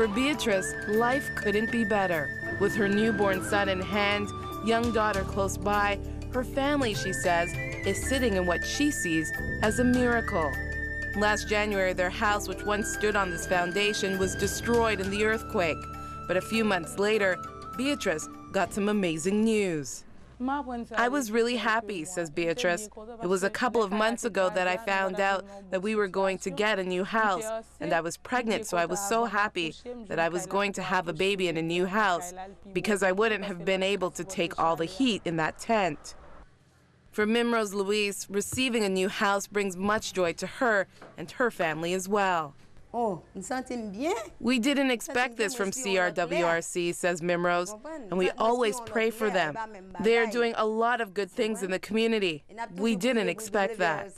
For Beatrice, life couldn't be better. With her newborn son in hand, young daughter close by, her family, she says, is sitting in what she sees as a miracle. Last January, their house, which once stood on this foundation, was destroyed in the earthquake. But a few months later, Beatrice got some amazing news. I was really happy, says Beatrice. It was a couple of months ago that I found out that we were going to get a new house, and I was pregnant, so I was so happy that I was going to have a baby in a new house because I wouldn't have been able to take all the heat in that tent. For Mimrose Louise, receiving a new house brings much joy to her and her family as well. We didn't expect this from CRWRC, says Mimrose, and we always pray for them. They are doing a lot of good things in the community. We didn't expect that.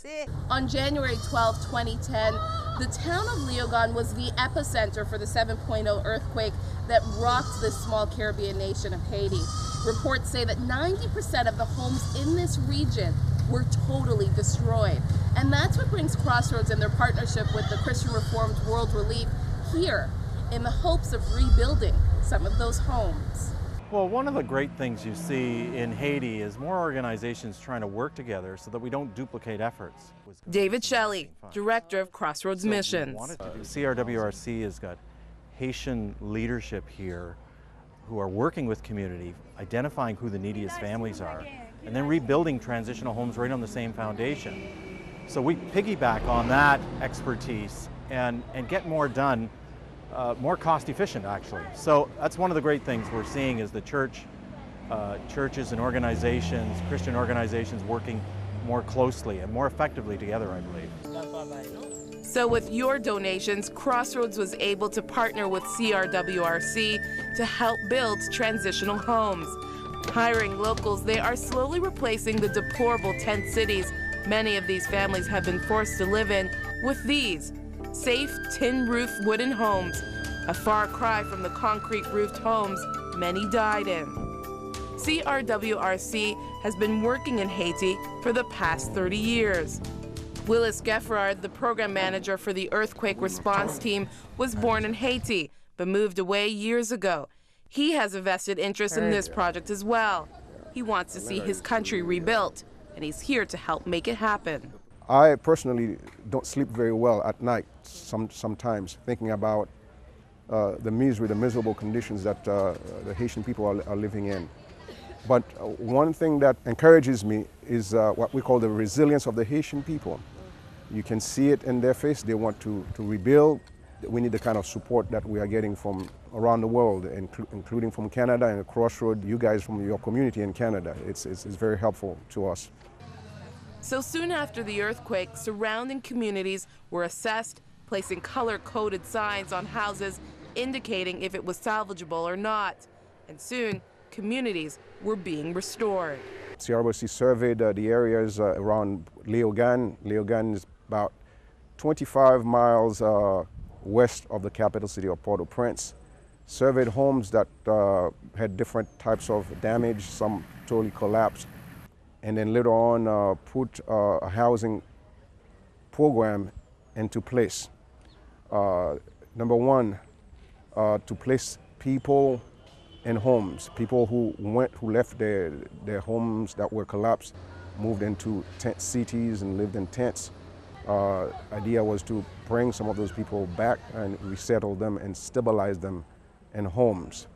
On January 12, 2010, the town of Léogâne was the epicenter for the 7.0 earthquake that rocked this small Caribbean nation of Haiti. Reports say that 90% of the homes in this region were totally destroyed. And that's what brings Crossroads and their partnership with the Christian Reformed World Relief here in the hopes of rebuilding some of those homes. Well, one of the great things you see in Haiti is more organizations trying to work together so that we don't duplicate efforts. David Shelley, director of Crossroads Missions. CRWRC has got Haitian leadership here who are working with community, identifying who the neediest families are, and then rebuilding transitional homes right on the same foundation. So we piggyback on that expertise and get more done, more cost efficient actually. So that's one of the great things we're seeing is the churches and organizations, Christian organizations working more closely and more effectively together, I believe. So with your donations, Crossroads was able to partner with CRWRC to help build transitional homes. Hiring locals, they are slowly replacing the deplorable tent cities many of these families have been forced to live in with these safe tin-roof wooden homes, a far cry from the concrete-roofed homes many died in. CRWRC has been working in Haiti for the past 30 years. Willis Geffrard, the program manager for the earthquake response team, was born in Haiti, but moved away years ago. He has a vested interest in this project as well. He wants to see his country rebuilt, and he's here to help make it happen. I personally don't sleep very well at night sometimes, thinking about the misery, the miserable conditions that the Haitian people are living in. But one thing that encourages me is what we call the resilience of the Haitian people. You can see it in their face. They want to rebuild. We need the kind of support that we are getting from around the world, including from Canada and Crossroads, you guys from your community in Canada. It's very helpful to us. So soon after the earthquake, surrounding communities were assessed, placing color-coded signs on houses indicating if it was salvageable or not. And soon, communities were being restored. CRWC surveyed the areas around Léogâne. Léogâne is about 25 miles west of the capital city of Port-au-Prince. Surveyed homes that had different types of damage, some totally collapsed, and then later on put a housing program into place. Number one, to place people in homes, people who left their homes that were collapsed, moved into tent cities and lived in tents. Idea was to bring some of those people back and resettle them and stabilize them in homes.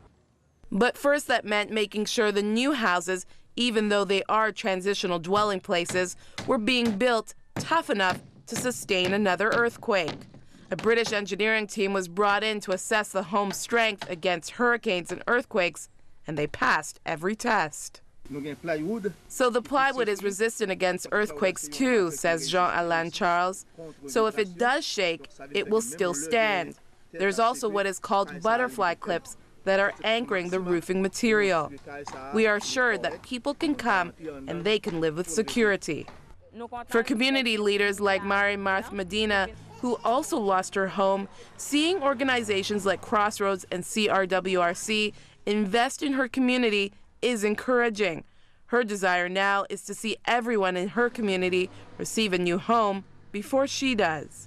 But first that meant making sure the new houses, even though they are transitional dwelling places, were being built tough enough to sustain another earthquake. A British engineering team was brought in to assess the home's strength against hurricanes and earthquakes, and they passed every test. So the plywood is resistant against earthquakes too, says Jean-Alain Charles. So if it does shake, it will still stand. There's also what is called butterfly clips that are anchoring the roofing material. We are sure that people can come and they can live with security. For community leaders like Marie-Marthe Medina, who also lost her home, seeing organizations like Crossroads and CRWRC invest in her community is encouraging. Her desire now is to see everyone in her community receive a new home before she does.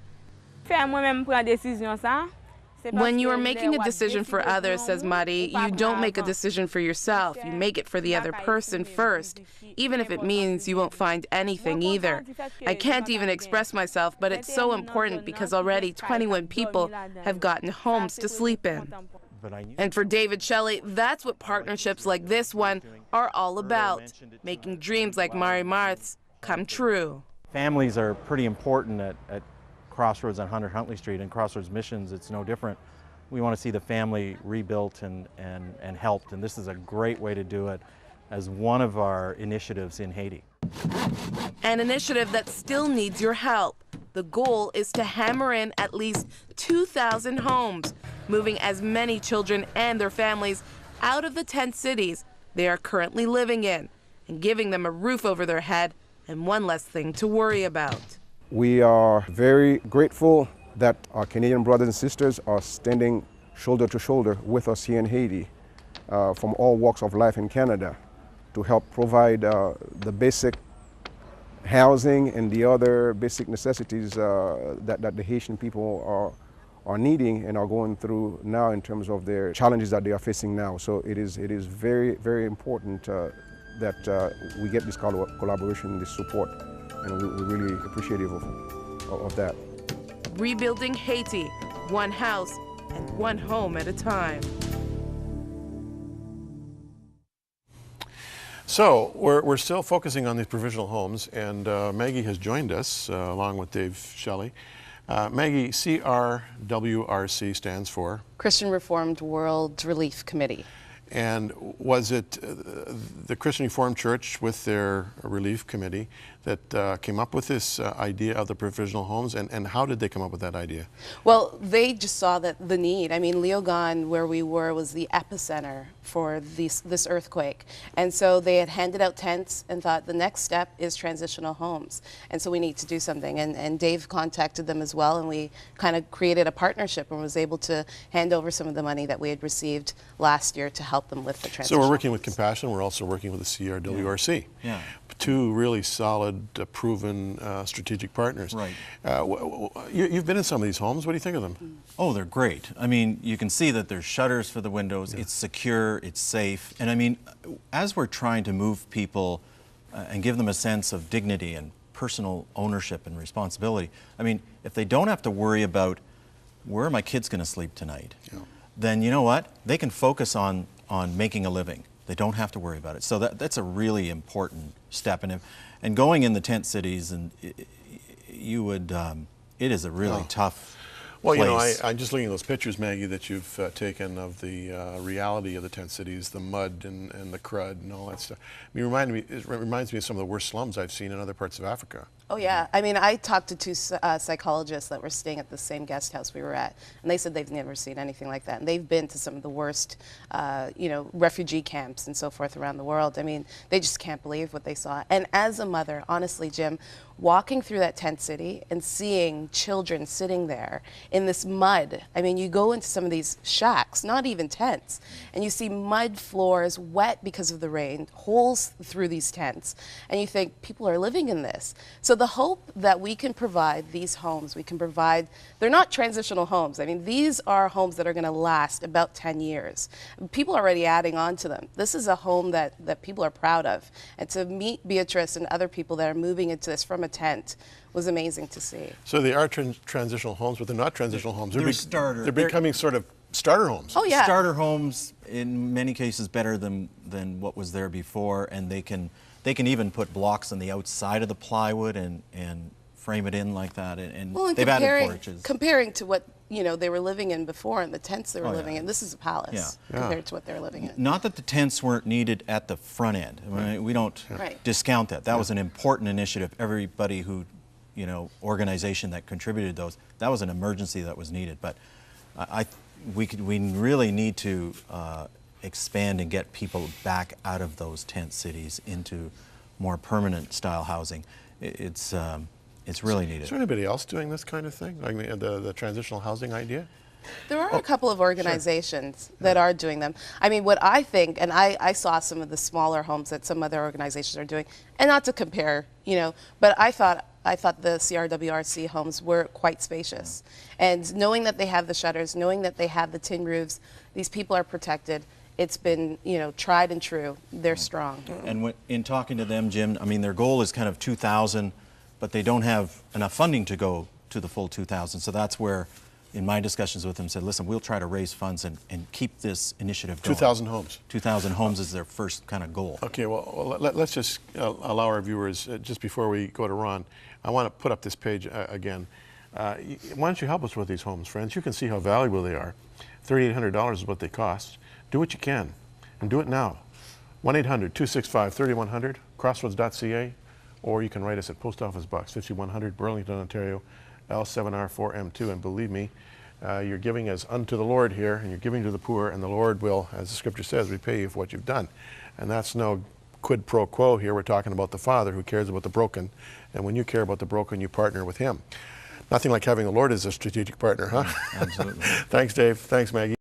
When you are making a decision for others, says Mari, you don't make a decision for yourself. You make it for the other person first, even if it means you won't find anything either. I can't even express myself, but it's so important because already 21 people have gotten homes to sleep in. And for David Shelley, that's what partnerships like this one are all about, making dreams like Mari Marth's come true. Families are pretty important at Crossroads on 100 Huntley Street, and Crossroads Missions, it's no different. We want to see the family rebuilt and helped, and this is a great way to do it as one of our initiatives in Haiti. An initiative that still needs your help. The goal is to hammer in at least 2,000 homes, moving as many children and their families out of the tent cities they are currently living in, and giving them a roof over their head and one less thing to worry about. We are very grateful that our Canadian brothers and sisters are standing shoulder to shoulder with us here in Haiti from all walks of life in Canada to help provide the basic housing and the other basic necessities that the Haitian people are needing and are going through now in terms of their challenges that they are facing now. So it is very, very important that we get this collaboration, this support, and we're really appreciative of that. Rebuilding Haiti, one house and one home at a time. So we're still focusing on these provisional homes, and Maggie has joined us along with Dave Shelley. Maggie, CRWRC stands for? Christian Reformed World Relief Committee. And was it the Christian Reformed Church with their relief committee that came up with this idea of the provisional homes, and how did they come up with that idea? Well, they just saw the need. I mean, Léogâne, where we were, was the epicenter for this earthquake. And so they had handed out tents and thought the next step is transitional homes. And so we need to do something. And Dave contacted them as well, and we kind of created a partnership and was able to hand over some of the money that we had received last year to help them with the transitional So we're working with homes. Compassion. We're also working with the CRWRC. Yeah. Two really solid, proven strategic partners. Right. You've been in some of these homes. What do you think of them? Oh, they're great. I mean, you can see that there's shutters for the windows. It's secure, it's safe. And I mean, as we're trying to move people and give them a sense of dignity and personal ownership and responsibility, I mean, if they don't have to worry about where are my kids going to sleep tonight, then you know what? They can focus on making a living. They don't have to worry about it. So that's a really important step. And going in the tent cities, and you would, it is a really tough Well, place. you know, I'm just looking at those pictures, Maggie, that you've taken of the reality of the tent cities, the mud and the crud and all that stuff. I mean, it reminds me of some of the worst slums I've seen in other parts of Africa. Oh yeah, I mean, I talked to two psychologists that were staying at the same guest house we were at, and they said they've never seen anything like that. And they've been to some of the worst, you know, refugee camps and so forth around the world. I mean, they just can't believe what they saw. And as a mother, honestly, Jim, walking through that tent city and seeing children sitting there in this mud. I mean, you go into some of these shacks, not even tents, and you see mud floors, wet because of the rain, holes through these tents, and you think people are living in this. So the hope that we can provide these homes, we can provide, they're not transitional homes. I mean, these are homes that are going to last about 10 years. People are already adding on to them. This is a home that people are proud of. And to meet Beatrice and other people that are moving into this from a tent was amazing to see. So they are transitional homes, but they're not transitional homes. They're They're becoming sort of starter homes. Oh yeah. Starter homes, in many cases, better than what was there before, and they can even put blocks on the outside of the plywood and frame it in like that, and Well, and they've added porches. comparing to what, you know, they were living in before and the tents they were Oh, living yeah. in, this is a palace compared to what they were living in. Not that the tents weren't needed at the front end. I mean, we don't Right. discount that. That was an important initiative. Everybody who, you know, organization that contributed those, that was an emergency that was needed. But we really need to expand and get people back out of those tent cities into more permanent style housing. It's really needed. Is there anybody else doing this kind of thing, like the transitional housing idea? There are a couple of organizations that are doing them. I mean, what I think, and I saw some of the smaller homes that some other organizations are doing, and not to compare, you know, but I thought I thought the CRWRC homes were quite spacious. And knowing that they have the shutters, knowing that they have the tin roofs, these people are protected. It's been, you know, tried and true. They're strong. And in talking to them, Jim, I mean, their goal is kind of 2,000, but they don't have enough funding to go to the full 2,000. So that's where, in my discussions with them, said, listen, we'll try to raise funds and keep this initiative going. 2,000 homes. 2,000 homes is their first kind of goal. Okay, well, let's just allow our viewers, just before we go to Ron, I want to put up this page again. Why don't you help us with these homes, friends? You can see how valuable they are. $3,800 is what they cost. Do what you can, and do it now. 1-800-265-3100, crossroads.ca, or you can write us at Post Office Box 5100, Burlington, Ontario, L7R4M2. And believe me, you're giving as unto the Lord here, and you're giving to the poor, and the Lord will, as the scripture says, repay you for what you've done. And that's no quid pro quo here. We're talking about the Father who cares about the broken, and when you care about the broken, you partner with Him. Nothing like having the Lord as a strategic partner, huh? Absolutely. Thanks, Dave. Thanks, Maggie.